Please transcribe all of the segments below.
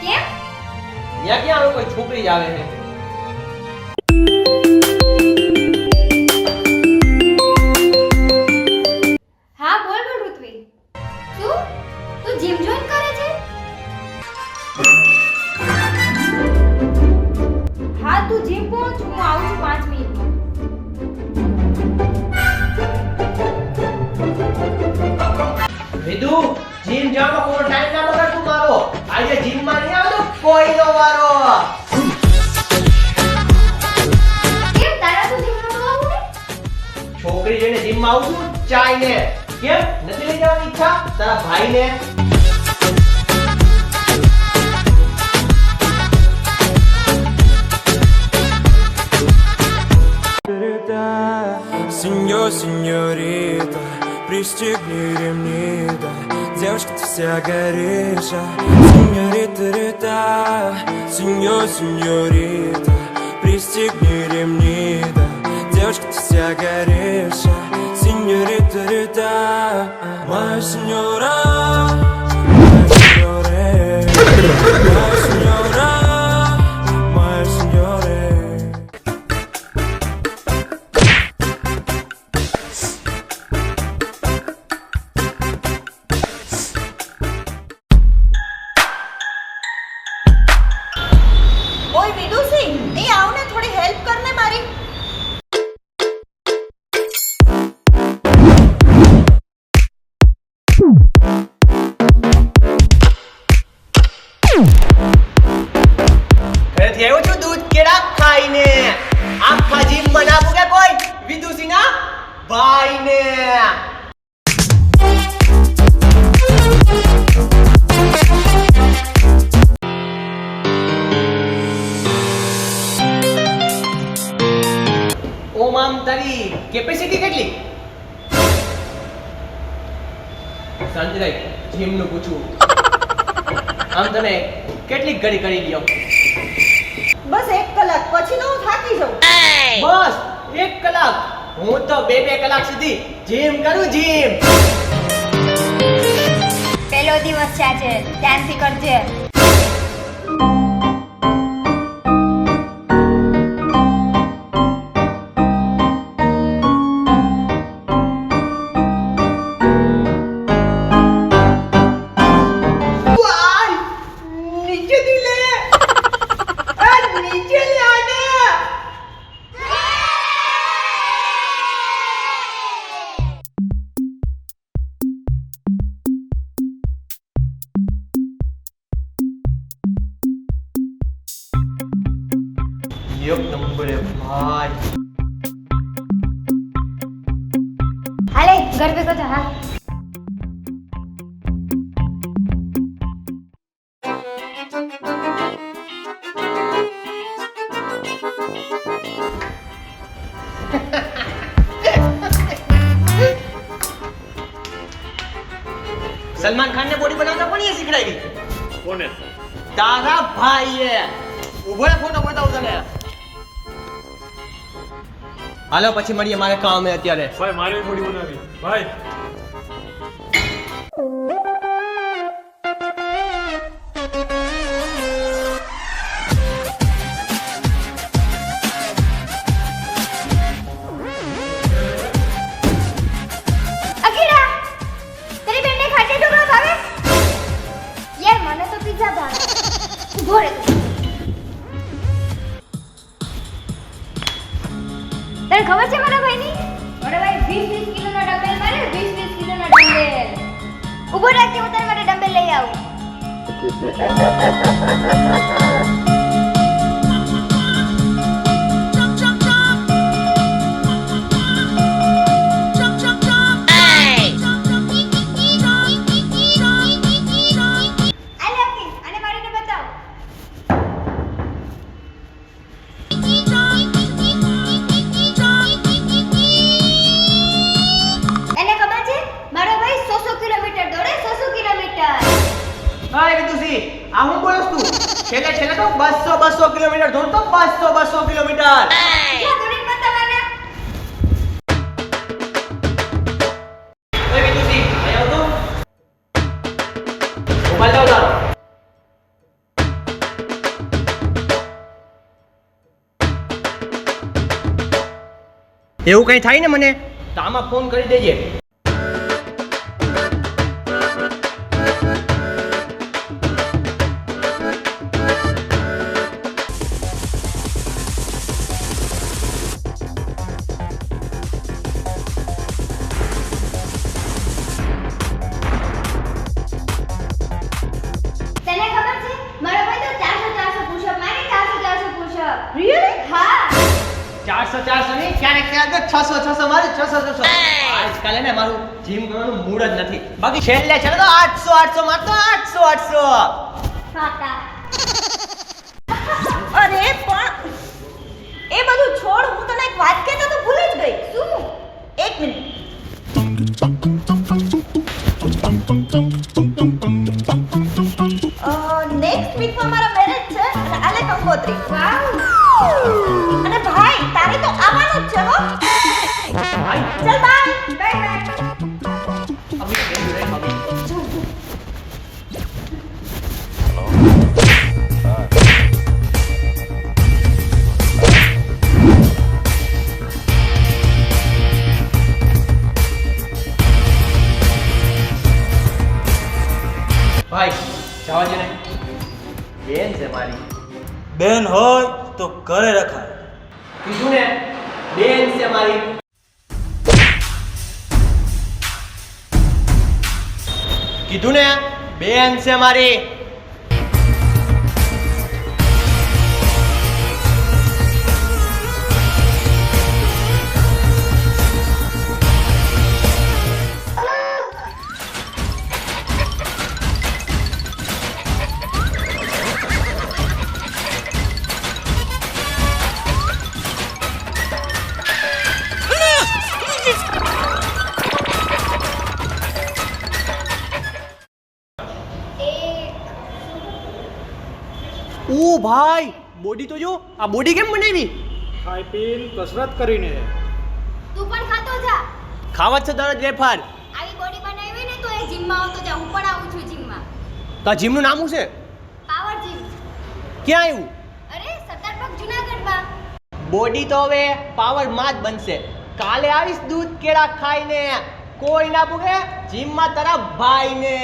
કેમ? ત્યાં ક્યાં આવે કોઈ છોકરી જ આવે છે. હા બોલ બોલ ઋત્વી. શું? તું જીમ જોઈન કરે છે? હા તું જીમ પહોંચ, હું આવું છું 5 મિનિટમાં. વિદુ જીમ જવાનો કોઈ ટાઈમ ના બગાડ તું મારો. આજે જીમ માં નહીં આવતો કોઈનો વારો. કેમ તારા તું જીમ નો આવું ને? છોકરી જોઈને જીમ માં આવું છું ચાઈને. કેમ નથી લઈ જવાની ઈચ્છા તારા ભાઈને? Сеньор, сеньорита, пристегни ремни, да. Девушка, ты вся горишь, а. Сеньорита, рита, сеньор, сеньорита, пристегни ремни, да. Девушка, ты вся горишь, а. Сеньорита, рита, моя сеньора, моя сеньора, моя сеньора, моя сеньора. ઓય વિદુસી, એ આવ ને થોડી હેલ્પ કર ને મારી. ઘરેથી આવ્યો છું દૂધ કેળા ખાઈને. આખા જીમ બનાવું કે કોઈ વિદુસીના ભાઈને. ઓમ આમ તારી કેપેસિટી કેટલી? સંજય જીમ નું પૂછું. આમ તને કેટલી ઘડી કરી લ્યો? બસ 1 કલાક, પછી તો હું થાકી જાઉં. બસ 1 કલાક? હું તો 2 કલાક સુધી જીમ કરું જીમ. પહેલો દિવસ છે આજે, ધ્યાનથી કરજે. વાય નીચેથી લે. આ નીચે લે આને. એક નંબર હે ભાઈ. હાલે ઘર ભેગો થા. હા સલમાન ખાન ને બોડી બનાવતા કોને શીખડાવી? કોને? તારા ભાઈએ. ઉભો રે ફોટો બતાવું તને. હાલો પછી મળીએ, મારે કામ છે અત્યારે. ભાઈ મારે બોડી બનાવી ભાઈ. અકીરા, તારી બેનને ખાટે ઢોકળા ભાવે? યાર મને તો પિઝા ભાવે. ઉભો રહે તું. તને ખબર છે મારા ભાઈની? મારા ભાઈ 20 કિલોના ડમ્બેલ મારે, 20 કિલોના ડમ્બેલ. ઉભો રાખ કે હું તારા માટે ડમ્બેલ લઈ આવું. આલે અકી, આને મારીને બતાવ. એને ખબર છે મારો ભાઈ 100 કિલોમીટર દોડે, 100 કિલોમીટર. હાય વિદુસી, આ હું બોલસ તું? છેલ્લે તો 200 કિલોમીટર દોડતો, 200 કિલોમીટર. જા દોડીને બતાવ આને. ઓય વિદુસી, અહીંયા આવ તો. મોબાઈલ લાવ તારો. એવું કંઈ થાય ને મને તો આમાં ફોન કરી દેજે. તને ખબર છે મારો ભાઈ તો 400 પુશઅપ મારે 400 પુશઅપ. રિયલી? હા 400 નહીં, ક્યારેક ક્યારેક તો 600 મારે 600. આજકાલ હે ને મારું જીમ કરવાનું મૂડ જ નથી. બાકી છેલ્લે ચાલો તો 800 મારતો 800. કાકા અરે પણ એ બધું છોડ, હું તને એક વાત કહેતો તો ભૂલી જ ગઈ. શું? એક મિનિટ. નેક્સ્ટ વીકમાં મારા મેરેજ છે અને આલે કંકોત્રી. વાવ અને ભાઈ તારે તો આવવાનું જ છે હો. ભાઈ ચલ બાય. Bye bye. અભી કેવું રે મમ્મી? ભાઈ જવા દે ને, બેન છે મારી. બેન હોય તો ઘરે રખાય. કીધું ને બેન છે મારી. કીધું ને બેન છે મારી. ઓ ભાઈ બોડી તો જો, આ બોડી કેમ બનાવી? ખાઈ પીને કસરત કરીને. તું પણ ખાતો જા. ખાવા છે દરરોજ વેફર. આવી બોડી બનાવી ને તો એ જીમમાં આવતો જા. હું પણ આવું છું જીમમાં. તો આ જીમનું નામ શું છે? Power gym. ક્યાં આવ્યું? અરે સરદારબાગ જુનાગઢમાં. બોડી તો હવે પાવરમાં જ બનશે. કાલે આવીશ દૂધ કેળા ખાઈને. કોઈ ના પૂછે જીમમાં તારા ભાઈને.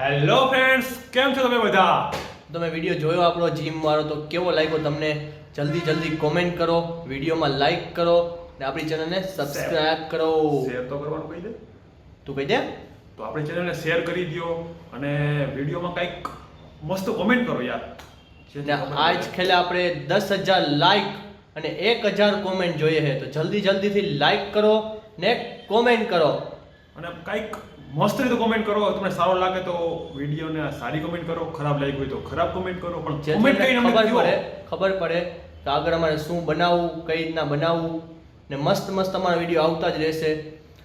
હેલો ફ્રેન્ડ્સ, કેમ છો તમે બધા? તમે વિડીયો જોયો આપણો જીમ વાળો, તો કેવો લાગ્યો તમને? જલ્દી કોમેન્ટ કરો, વિડીયોમાં લાઈક કરો ને આપણી ચેનલને સબસ્ક્રાઇબ કરો. શેર તો કરવાનું કહી દે. તું કહી દે. તો આપણી ચેનલને શેર કરી દો અને વિડીયોમાં કંઈક મસ્ત કોમેન્ટ કરો યાર. ને આજ ખેલે આપણે 10,000 લાઈક અને 1,000 કોમેન્ટ જોઈએ છે. તો જલ્દીથી લાઈક કરો ને કોમેન્ટ કરો. અને કંઈક મસ્ત રીતે કોમેન્ટ કરો. તમને સારો લાગે તો વિડીયોને સારી કોમેન્ટ કરો, ખરાબ લાગી હોય તો ખરાબ કોમેન્ટ કરો, પણ કોમેન્ટ કરીને અમને કહો. ખબર પડે કે આગળ અમારે શું બનાવવું, કઈ રીતના બનાવવું ને મસ્ત અમારા વિડીયો આવતા જ રહેશે.